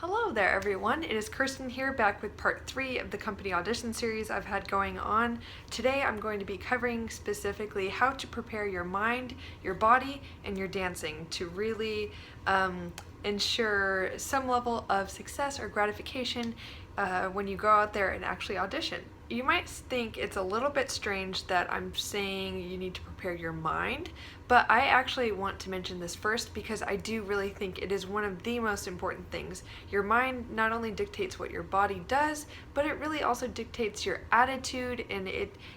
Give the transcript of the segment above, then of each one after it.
Hello there everyone, it is Kirsten here back with part 3 of the company audition series I've had going on. Today I'm going to be covering specifically how to prepare your mind, your body, and your dancing to really ensure some level of success or gratification when you go out there and actually audition. You might think it's a little bit strange that I'm saying you need to prepare your mind, but I actually want to mention this first because I do really think it is one of the most important things. Your mind not only dictates what your body does, but it really also dictates your attitude, and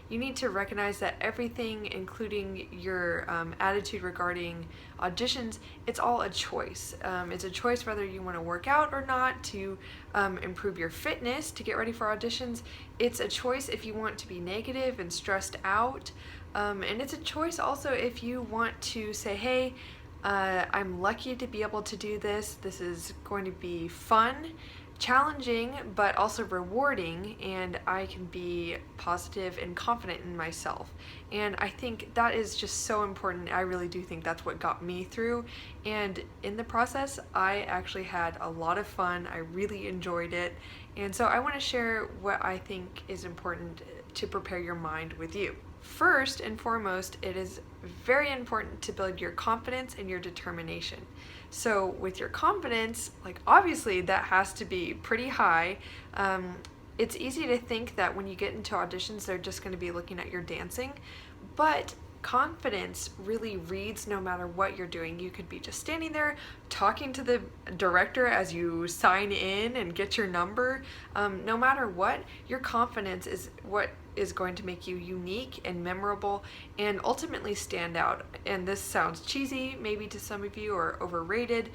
you need to recognize that everything, including your attitude regarding auditions, it's all a choice. It's a choice whether you want to work out or not to improve your fitness to get ready for auditions. It's a choice if you want to be negative and stressed out. And it's a choice also if you want to say, hey, I'm lucky to be able to do this. This is going to be fun, challenging, but also rewarding, and I can be positive and confident in myself. And I think that is just so important. I really do think that's what got me through. And in the process, I actually had a lot of fun. I really enjoyed it. And so I want to share what I think is important to prepare your mind with you. First and foremost, it is very important to build your confidence and your determination. So with your confidence, like obviously that has to be pretty high. It's easy to think that when you get into auditions, they're just going to be looking at your dancing, but confidence really reads no matter what you're doing. You could be just standing there talking to the director as you sign in and get your number. No matter what, your confidence is what is going to make you unique and memorable and ultimately stand out. And this sounds cheesy maybe to some of you or overrated,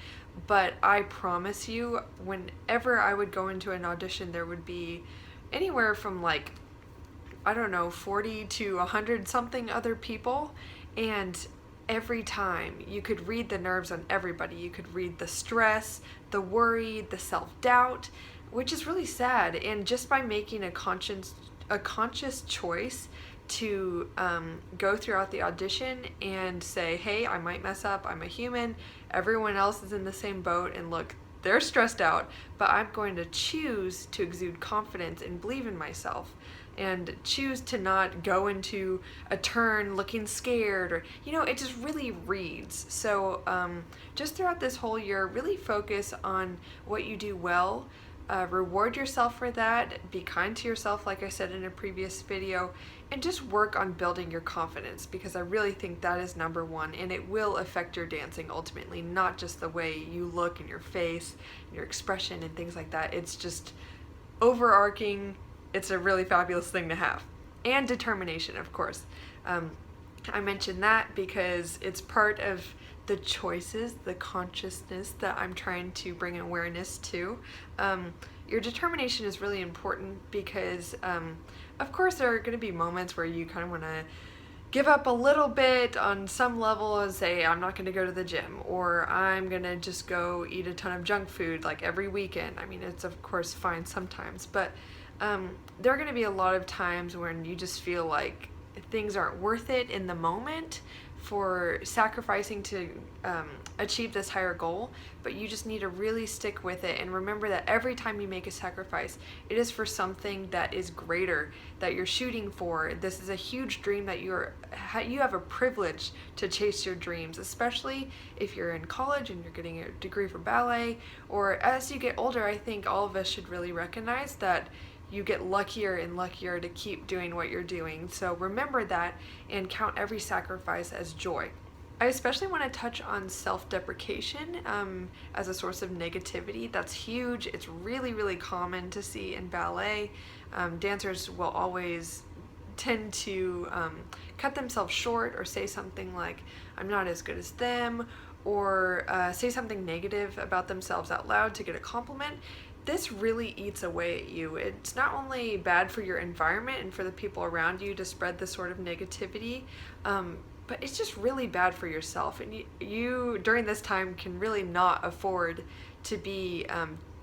but I promise you, whenever I would go into an audition, there would be anywhere from like, I don't know, 40 to 100 something other people, and every time you could read the nerves on everybody. You could read the stress, the worry, the self-doubt, which is really sad. And just by making a conscious choice to go throughout the audition and say, hey, I might mess up, I'm a human, everyone else is in the same boat, and look, they're stressed out, but I'm going to choose to exude confidence and believe in myself, and choose to not go into a turn looking scared, or it just really reads. So just throughout this whole year, really focus on what you do well. Reward yourself for that, be kind to yourself like I said in a previous video, and just work on building your confidence, because I really think that is number one, and it will affect your dancing ultimately, not just the way you look and your face and your expression and things like that. It's just overarching. It's a really fabulous thing to have. And determination, of course. I mentioned that because it's part of the choices, the consciousness that I'm trying to bring awareness to. Your determination is really important because, of course, there are going to be moments where you kind of want to give up a little bit on some level and say, I'm not going to go to the gym, or I'm going to just go eat a ton of junk food like every weekend. I mean, it's of course fine sometimes, but there are going to be a lot of times when you just feel like things aren't worth it in the moment for sacrificing to achieve this higher goal, but you just need to really stick with it and remember that every time you make a sacrifice, it is for something that is greater, that you're shooting for. This is a huge dream that you have a privilege to chase your dreams, especially if you're in college and you're getting a degree for ballet, or as you get older. I think all of us should really recognize that you get luckier and luckier to keep doing what you're doing. So remember that and count every sacrifice as joy. I especially want to touch on self-deprecation as a source of negativity. That's huge. It's really, really common to see in ballet. Dancers will always tend to cut themselves short or say something like, I'm not as good as them, or say something negative about themselves out loud to get a compliment. This really eats away at you. It's not only bad for your environment and for the people around you to spread this sort of negativity, but it's just really bad for yourself. And you during this time can really not afford to be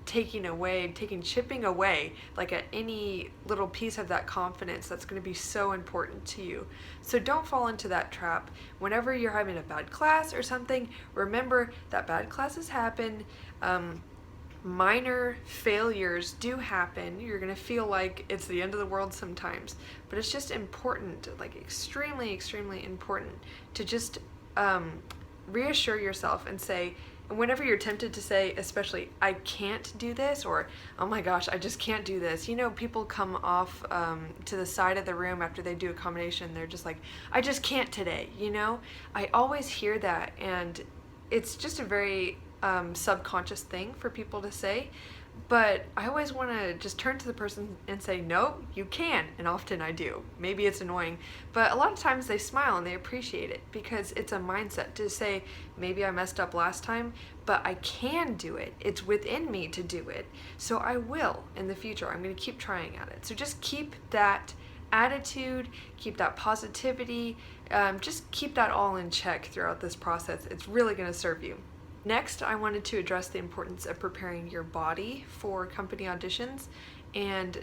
chipping away like at any little piece of that confidence that's going to be so important to you. So don't fall into that trap. Whenever you're having a bad class or something, remember that bad classes happen. minor failures do happen. You're gonna feel like it's the end of the world sometimes, but it's just important, like extremely, extremely important to just reassure yourself and say, and whenever you're tempted to say, especially, I can't do this, or, oh my gosh, I just can't do this. You know, people come off to the side of the room after they do a combination, they're just like, I just can't today, you know? I always hear that, and it's just a very subconscious thing for people to say. But I always want to just turn to the person and say, no, you can. And often I do. Maybe it's annoying, but a lot of times they smile and they appreciate it, because it's a mindset to say, maybe I messed up last time, but I can do it. It's within me to do it. So I will in the future. I'm going to keep trying at it. So just keep that attitude, keep that positivity, just keep that all in check throughout this process. It's really going to serve you. Next, I wanted to address the importance of preparing your body for company auditions, and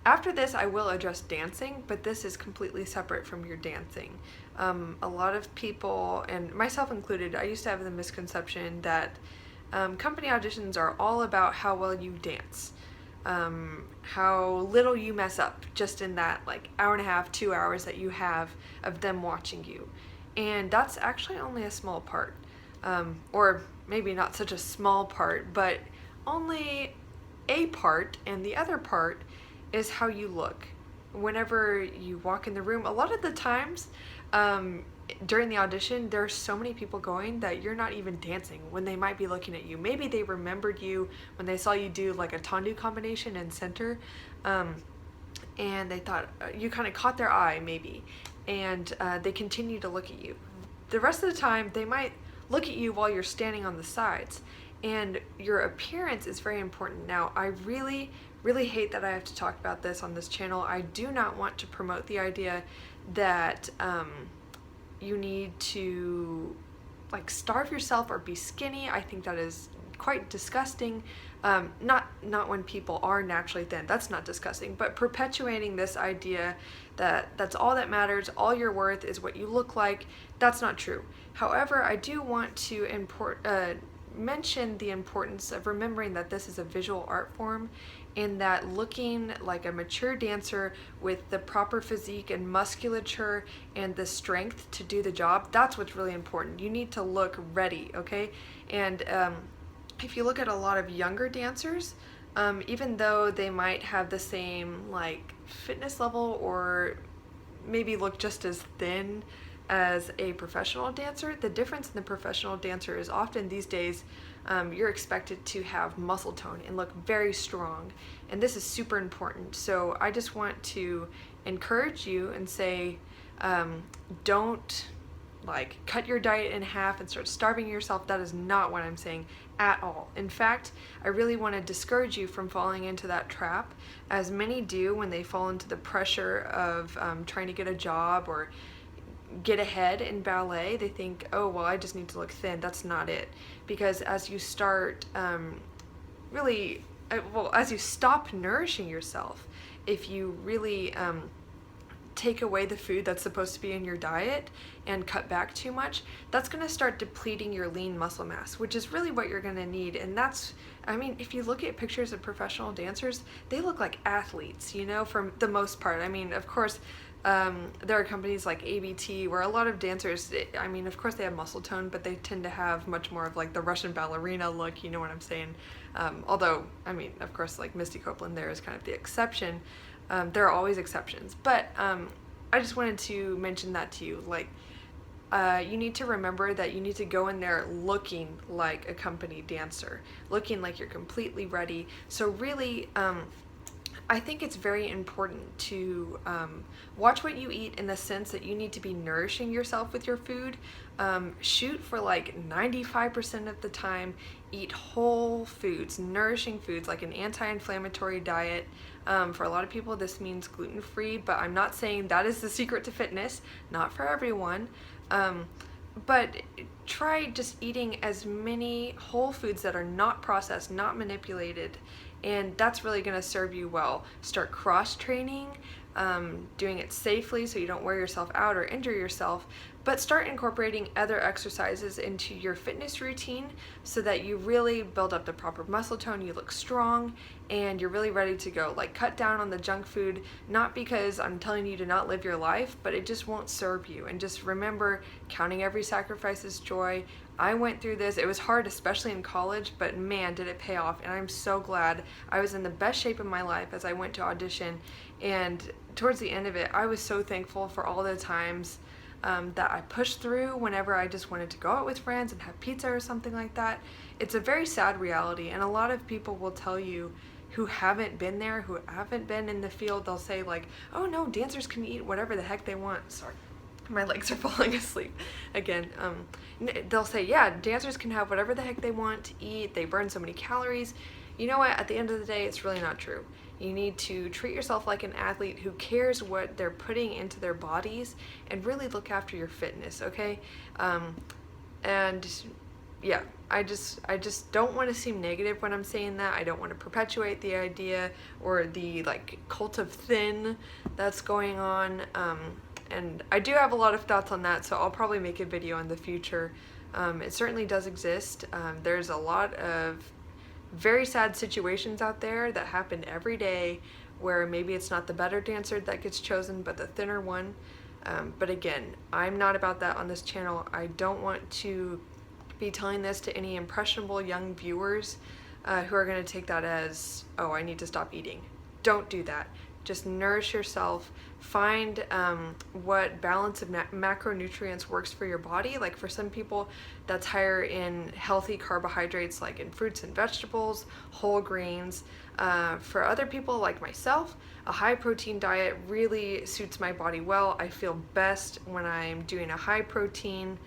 after this I will address dancing, but this is completely separate from your dancing. A lot of people, and myself included, I used to have the misconception that company auditions are all about how well you dance, how little you mess up just in that like hour and a half, 2 hours that you have of them watching you, and that's actually only a small part. Or maybe not such a small part, but only a part, and the other part is how you look. Whenever you walk in the room, a lot of the times during the audition, there's so many people going that you're not even dancing when they might be looking at you. Maybe they remembered you when they saw you do like a tendu combination in center, and they thought you kind of caught their eye maybe, and they continue to look at you. The rest of the time, they might look at you while you're standing on the sides, and your appearance is very important. Now, I really hate that I have to talk about this on this channel. I do not want to promote the idea that you need to like starve yourself or be skinny. I think that is quite disgusting. Not when people are naturally thin, that's not disgusting, but perpetuating this idea that that's all that matters, all you're worth is what you look like, that's not true. However, I do want to mention the importance of remembering that this is a visual art form, and that looking like a mature dancer with the proper physique and musculature and the strength to do the job, that's what's really important. You need to look ready, okay? And if you look at a lot of younger dancers, even though they might have the same like fitness level or maybe look just as thin as a professional dancer, the difference in the professional dancer is often these days you're expected to have muscle tone and look very strong, and this is super important. So I just want to encourage you and say, don't like cut your diet in half and start starving yourself. That is not what I'm saying at all. In fact, I really want to discourage you from falling into that trap, as many do when they fall into the pressure of trying to get a job or get ahead in ballet. They think, oh well, I just need to look thin. That's not it, because as you start as you stop nourishing yourself, if you really take away the food that's supposed to be in your diet and cut back too much, that's going to start depleting your lean muscle mass, which is really what you're going to need. And that's, I mean, if you look at pictures of professional dancers, they look like athletes, you know, for the most part. I mean, of course, there are companies like ABT where a lot of dancers, I mean, of course they have muscle tone, but they tend to have much more of like the Russian ballerina look, you know what I'm saying? Although, I mean, of course, like Misty Copeland there is kind of the exception. There are always exceptions, but I just wanted to mention that to you. Like, you need to remember that you need to go in there looking like a company dancer, looking like you're completely ready. So really, I think it's very important to watch what you eat, in the sense that you need to be nourishing yourself with your food. Shoot for like 95% of the time, eat whole foods, nourishing foods, like an anti-inflammatory diet. For a lot of people this means gluten-free, but I'm not saying that is the secret to fitness, not for everyone. But try just eating as many whole foods that are not processed, not manipulated, and that's really going to serve you well. Start cross training, doing it safely so you don't wear yourself out or injure yourself, but start incorporating other exercises into your fitness routine so that you really build up the proper muscle tone, you look strong, and you're really ready to go. Like, cut down on the junk food, not because I'm telling you to not live your life, but it just won't serve you. And just remember, counting every sacrifice is joy. I went through this. It was hard, especially in college, but man, did it pay off. And I'm so glad. I was in the best shape of my life as I went to audition. And towards the end of it, I was so thankful for all the times that I pushed through whenever I just wanted to go out with friends and have pizza or something like that. It's a very sad reality, and a lot of people will tell you who haven't been there, who haven't been in the field, they'll say like, oh no, dancers can eat whatever the heck they want. Sorry, my legs are falling asleep again. They'll say, yeah, dancers can have whatever the heck they want to eat, they burn so many calories. You know what, at the end of the day, it's really not true. You need to treat yourself like an athlete who cares what they're putting into their bodies and really look after your fitness, okay? And yeah, I just don't want to seem negative when I'm saying that. I don't want to perpetuate the idea or the like cult of thin that's going on. And I do have a lot of thoughts on that, so I'll probably make a video in the future. It certainly does exist. There's a lot of very sad situations out there that happen every day where maybe it's not the better dancer that gets chosen, but the thinner one. But again, I'm not about that on this channel. I don't want to be telling this to any impressionable young viewers who are going to take that as, oh, I need to stop eating. Don't do that. Just nourish yourself. Find what balance of macronutrients works for your body. Like for some people, that's higher in healthy carbohydrates, like in fruits and vegetables, whole grains. For other people, like myself, a high protein diet really suits my body well. I feel best when I'm doing a high protein,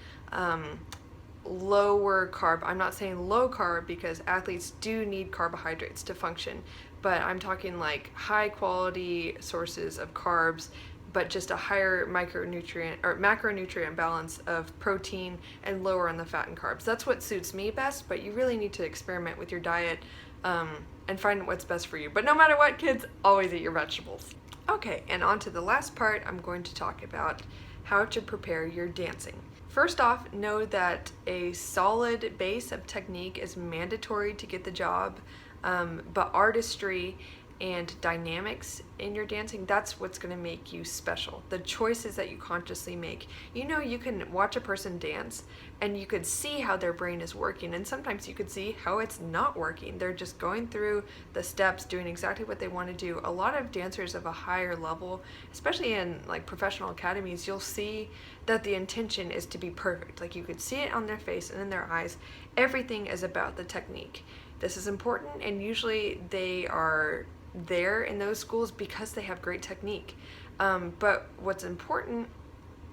lower carb. I'm not saying low carb because athletes do need carbohydrates to function, but I'm talking like high quality sources of carbs, but just a higher micronutrient or macronutrient balance of protein and lower on the fat and carbs. That's what suits me best, but you really need to experiment with your diet and find what's best for you. But no matter what, kids, always eat your vegetables. Okay, and on to the last part, I'm going to talk about how to prepare your dancing. First off, know that a solid base of technique is mandatory to get the job, but artistry and dynamics in your dancing, that's what's going to make you special. The choices that you consciously make. You know, you can watch a person dance and you could see how their brain is working, and sometimes you could see how it's not working. They're just going through the steps, doing exactly what they want to do. A lot of dancers of a higher level, especially in like professional academies, you'll see that the intention is to be perfect. Like you could see it on their face and in their eyes. Everything is about the technique. This is important, and usually they are there in those schools because they have great technique. But what's important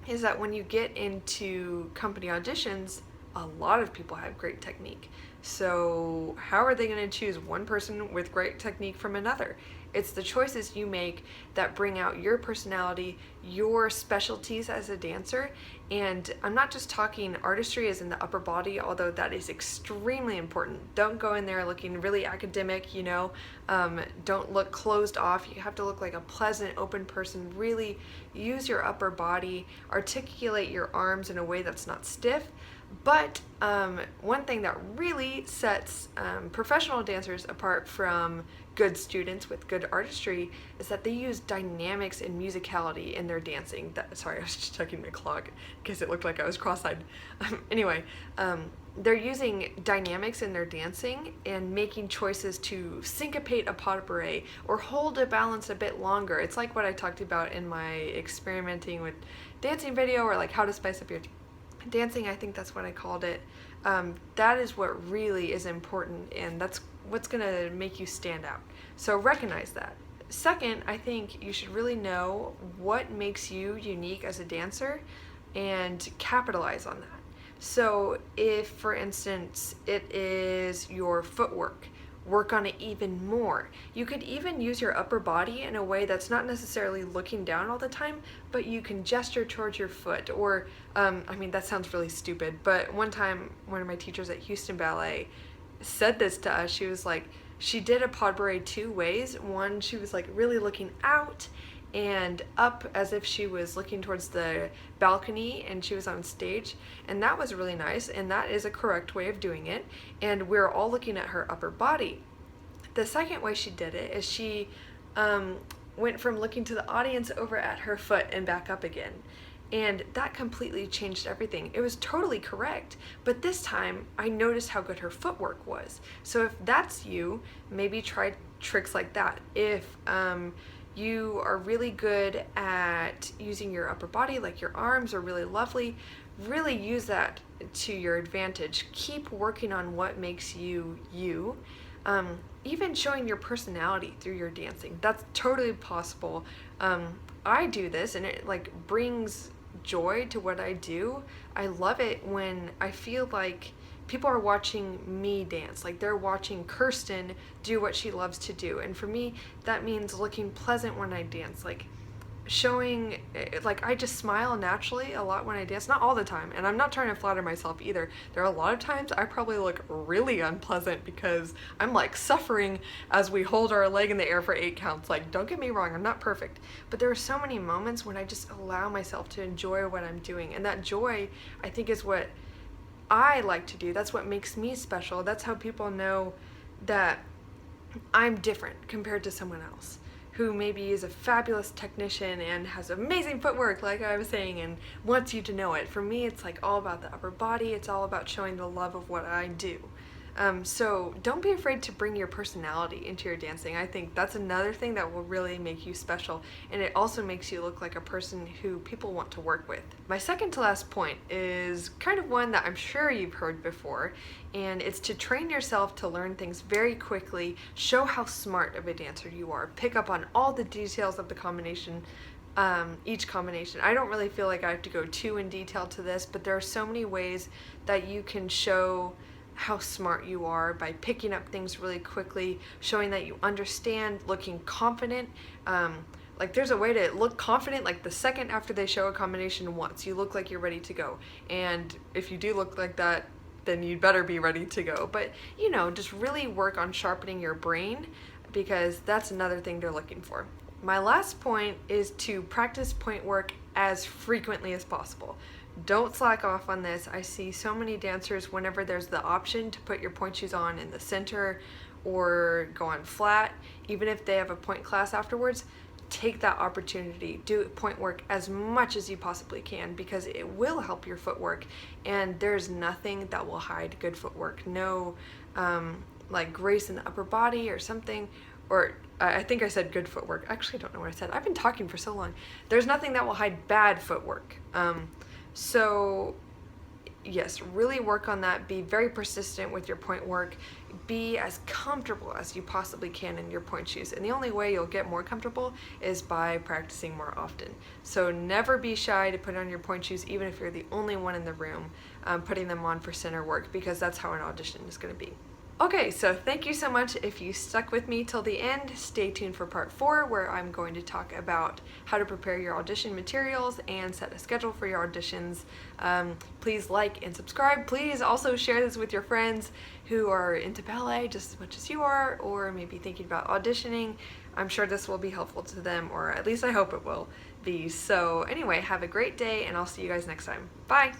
is that when you get into company auditions, a lot of people have great technique. So how are they going to choose one person with great technique from another? It's the choices you make that bring out your personality, your specialties as a dancer. And I'm not just talking artistry as in the upper body, although that is extremely important. Don't go in there looking really academic, you know. Don't look closed off. You have to look like a pleasant, open person. Really use your upper body, articulate your arms in a way that's not stiff. But one thing that really sets professional dancers apart from good students with good artistry is that they use dynamics and musicality in their dancing. Sorry, I was just checking my clock because it looked like I was cross-eyed. Anyway, they're using dynamics in their dancing and making choices to syncopate a pas de bourrée or hold a balance a bit longer. It's like what I talked about in my experimenting with dancing video, or like how to spice up your dancing. I think that's what I called it. That is what really is important, and that's what's gonna make you stand out. So recognize that. Second, I think you should really know what makes you unique as a dancer and capitalize on that. So if, for instance, it is your footwork work on it even more. You could even use your upper body in a way that's not necessarily looking down all the time, but you can gesture towards your foot. Or, I mean, that sounds really stupid, but one time one of my teachers at Houston Ballet said this to us. She was like, she did a pas de bourrée two ways. One, she was like really looking out and up as if she was looking towards the balcony and she was on stage, and that was really nice, and that is a correct way of doing it, and we're all looking at her upper body. The second way she did it is she went from looking to the audience over at her foot and back up again, and that completely changed everything. It was totally correct, but this time I noticed how good her footwork was. So if that's you, maybe try tricks like that. If you are really good at using your upper body, like your arms are really lovely, really use that to your advantage. Keep working on what makes you you. Even showing your personality through your dancing, that's totally possible. I do this and it like brings joy to what I do. I love it when I feel like people are watching me dance, like they're watching Kirsten do what she loves to do. And for me, that means looking pleasant when I dance, like showing, like I just smile naturally a lot when I dance, not all the time, and I'm not trying to flatter myself either. There are a lot of times I probably look really unpleasant because I'm like suffering as we hold our leg in the air for 8 counts. Like, don't get me wrong, I'm not perfect, but there are so many moments when I just allow myself to enjoy what I'm doing, and that joy, I think, is what I like to do. That's what makes me special. That's how people know that I'm different compared to someone else who maybe is a fabulous technician and has amazing footwork, like I was saying, and wants you to know it. For me, it's like all about the upper body. It's all about showing the love of what I do. So don't be afraid to bring your personality into your dancing. I think that's another thing that will really make you special, and it also makes you look like a person who people want to work with. My second to last point is kind of one that I'm sure you've heard before, and it's to train yourself to learn things very quickly. Show how smart of a dancer you are. Pick up on all the details of the combination, each combination. I don't really feel like I have to go too in detail to this, but there are so many ways that you can show how smart you are by picking up things really quickly, showing that you understand, looking confident. Like there's a way to look confident like the second after they show a combination once. You look like you're ready to go. And if you do look like that, then you'd better be ready to go. But you know, just really work on sharpening your brain, because that's another thing they're looking for. My last point is to practice point work as frequently as possible. Don't slack off on this. I see so many dancers, whenever there's the option to put your point shoes on in the center or go on flat, even if they have a point class afterwards, take that opportunity. Do point work as much as you possibly can, because it will help your footwork, and there's nothing that will hide good footwork. No like grace in the upper body or something, or I think I said good footwork. Actually, I don't know what I said. I've been talking for so long. There's nothing that will hide bad footwork. So yes, really work on that. Be very persistent with your point work. Be as comfortable as you possibly can in your point shoes. And the only way you'll get more comfortable is by practicing more often. So never be shy to put on your point shoes, even if you're the only one in the room putting them on for center work, because that's how an audition is going to be. Okay, so thank you so much if you stuck with me till the end. Stay tuned for part 4, where I'm going to talk about how to prepare your audition materials and set a schedule for your auditions. Please like and subscribe. Please also share this with your friends who are into ballet just as much as you are, or maybe thinking about auditioning. I'm sure this will be helpful to them, or at least I hope it will be. So anyway, have a great day, and I'll see you guys next time. Bye!